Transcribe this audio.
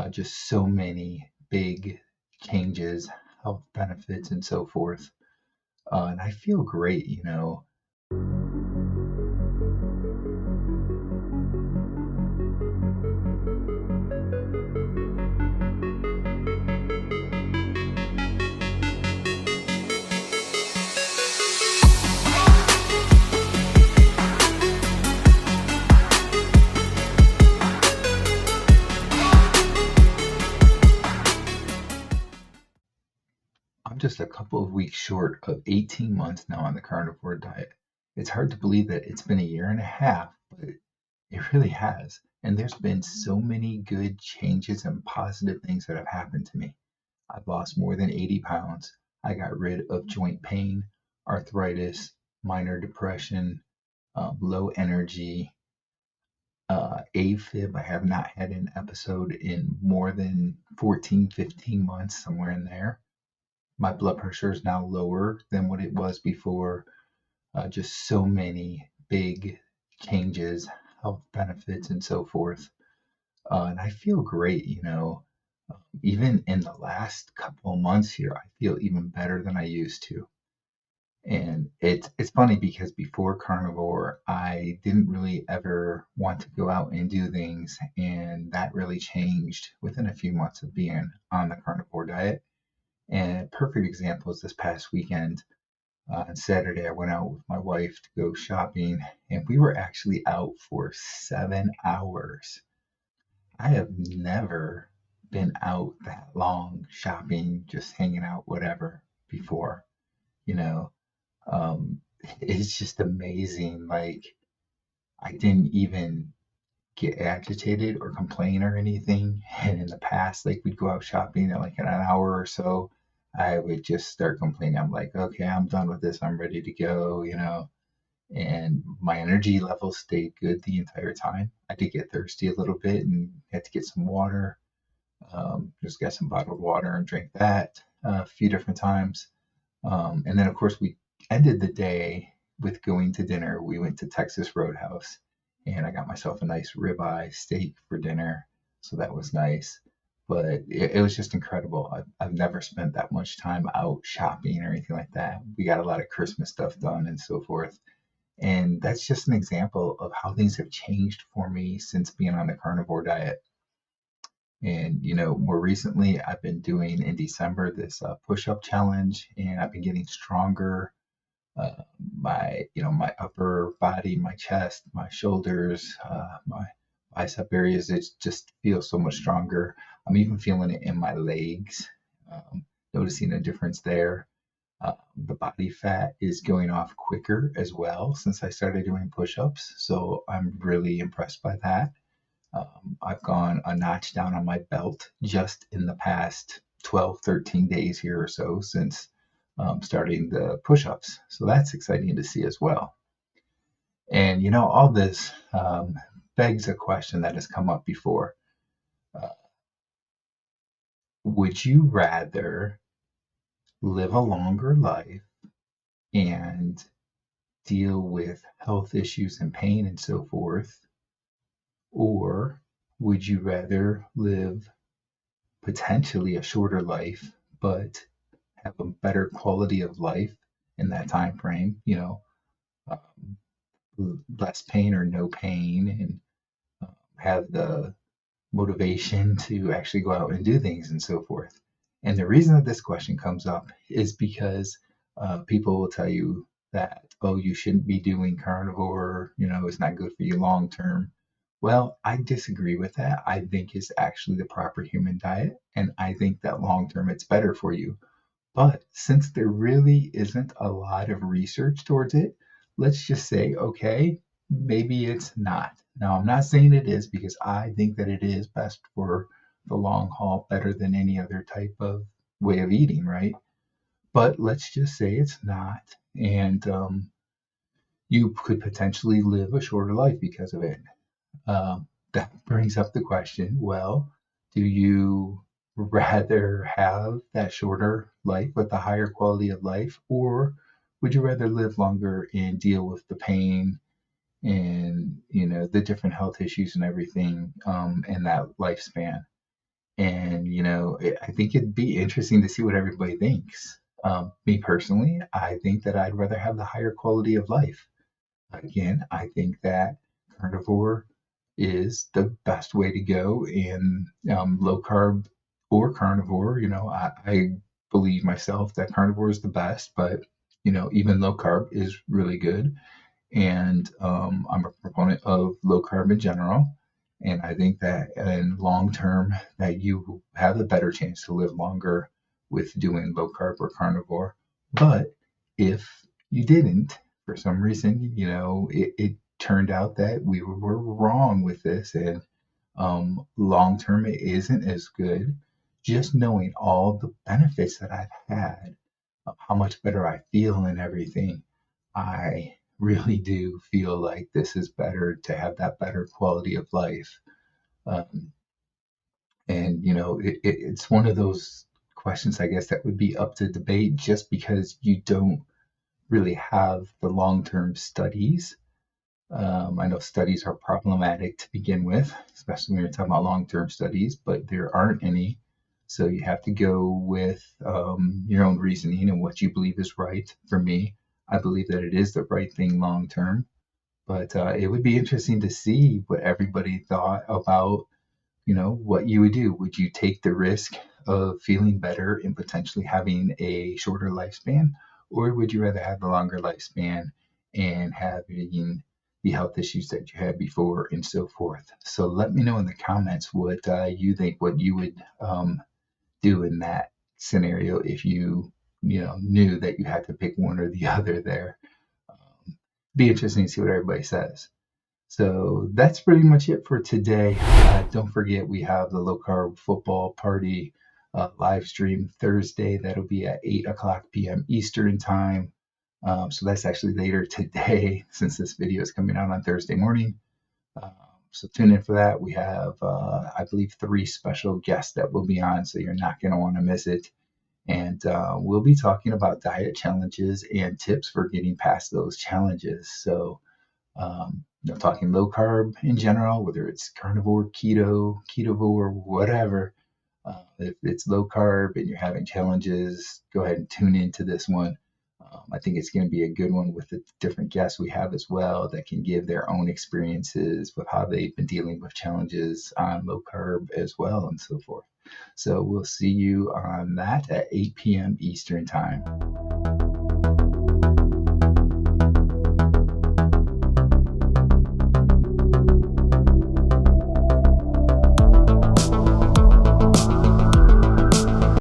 just so many big changes, health benefits, and so forth. And I feel great. I'm just a couple of weeks short of 18 months now on the carnivore diet. It's hard to believe that it's been a year and a half, but it really has. And there's been so many good changes and positive things that have happened to me. I've lost more than 80 pounds. I got rid of joint pain, arthritis, minor depression, low energy, AFib. I have not had an episode in more than 14, 15 months, somewhere in there. My blood pressure is now lower than what it was before. Just so many big changes, health benefits, and so forth. And I feel great. Even in the last couple of months here, I feel even better than I used to. And it's funny because before carnivore, I didn't really ever want to go out and do things, and that really changed within a few months of being on the carnivore diet. And a perfect example is this past weekend. On Saturday, I went out with my wife to go shopping, and we were actually out for 7 hours. I have never been out that long shopping, just hanging out, whatever, before. You know, um, it's just amazing. Like, I didn't even get agitated or complain or anything. And in the past, like, we'd go out shopping at like in an hour or so. I would just start complaining. I'm like, okay, I'm done with this. I'm ready to go. And my energy levels stayed good the entire time. I did get thirsty a little bit and had to get some water. Just got some bottled water and drank that a few different times. And then, of course, we ended the day with going to dinner. We went to Texas Roadhouse, and I got myself a nice ribeye steak for dinner. So that was nice. But it was just incredible. I've never spent that much time out shopping or anything like that. We got a lot of Christmas stuff done and so forth. And that's just an example of how things have changed for me since being on the carnivore diet. And more recently, I've been doing in December this push-up challenge, and I've been getting stronger. My upper body, my chest, my shoulders, my bicep areas, it just feels so much stronger. I'm even feeling it in my legs, noticing a difference there. The body fat is going off quicker as well since I started doing push-ups, so I'm really impressed by that. I've gone a notch down on my belt just in the past 12, 13 days here or so since starting the push ups. So that's exciting to see as well. And all this begs a question that has come up before. Uh, would you rather live a longer life and deal with health issues and pain and so forth? Or would you rather live potentially a shorter life, but have a better quality of life in that time frame, um, less pain or no pain, and have the motivation to actually go out and do things and so forth. And the reason that this question comes up is because people will tell you that, oh, you shouldn't be doing carnivore, it's not good for you long term. Well, I disagree with that. I think it's actually the proper human diet, and I think that long term it's better for you. But since there really isn't a lot of research towards it, let's just say, okay, maybe it's not. Now, I'm not saying it is because I think that it is best for the long haul, better than any other type of way of eating, right? But let's just say it's not. And you could potentially live a shorter life because of it. That brings up the question, well, do you rather have that shorter life with a higher quality of life, or would you rather live longer and deal with the pain and the different health issues and everything in that lifespan? And, I think it'd be interesting to see what everybody thinks. Me personally, I think that I'd rather have the higher quality of life. Again, I think that carnivore is the best way to go, and low carb or carnivore. I believe myself that carnivore is the best, but even low carb is really good. And I'm a proponent of low carb in general. And I think that in long term, that you have a better chance to live longer with doing low carb or carnivore. But if you didn't, for some reason, it turned out that we were wrong with this, and long term, it isn't as good. Just knowing all the benefits that I've had, how much better I feel and everything, I really do feel like this is better to have that better quality of life. Um, and, it's one of those questions, I guess, that would be up to debate just because you don't really have the long term studies. I know studies are problematic to begin with, especially when you're talking about long term studies, but there aren't any. So you have to go with your own reasoning and what you believe is right. For me, I believe that it is the right thing long term. But it would be interesting to see what everybody thought about, what you would do. Would you take the risk of feeling better and potentially having a shorter lifespan? Or would you rather have the longer lifespan and having the health issues that you had before and so forth? So let me know in the comments what you think, what you would do in that scenario if you knew that you had to pick one or the other there. Be interesting to see what everybody says. So that's pretty much it for today. Don't forget, we have the low carb football party live stream Thursday. That'll be at 8 o'clock p.m. Eastern time. So that's actually later today since this video is coming out on Thursday morning. Um, so tune in for that. We have, I believe, 3 special guests that will be on, so you're not going to want to miss it. And we'll be talking about diet challenges and tips for getting past those challenges. So talking low carb in general, whether it's carnivore, keto, ketovore, whatever. If it's low carb and you're having challenges, go ahead and tune into this one. I think it's going to be a good one with the different guests we have as well that can give their own experiences with how they've been dealing with challenges on low carb as well and so forth. So we'll see you on that at 8 p.m. Eastern time.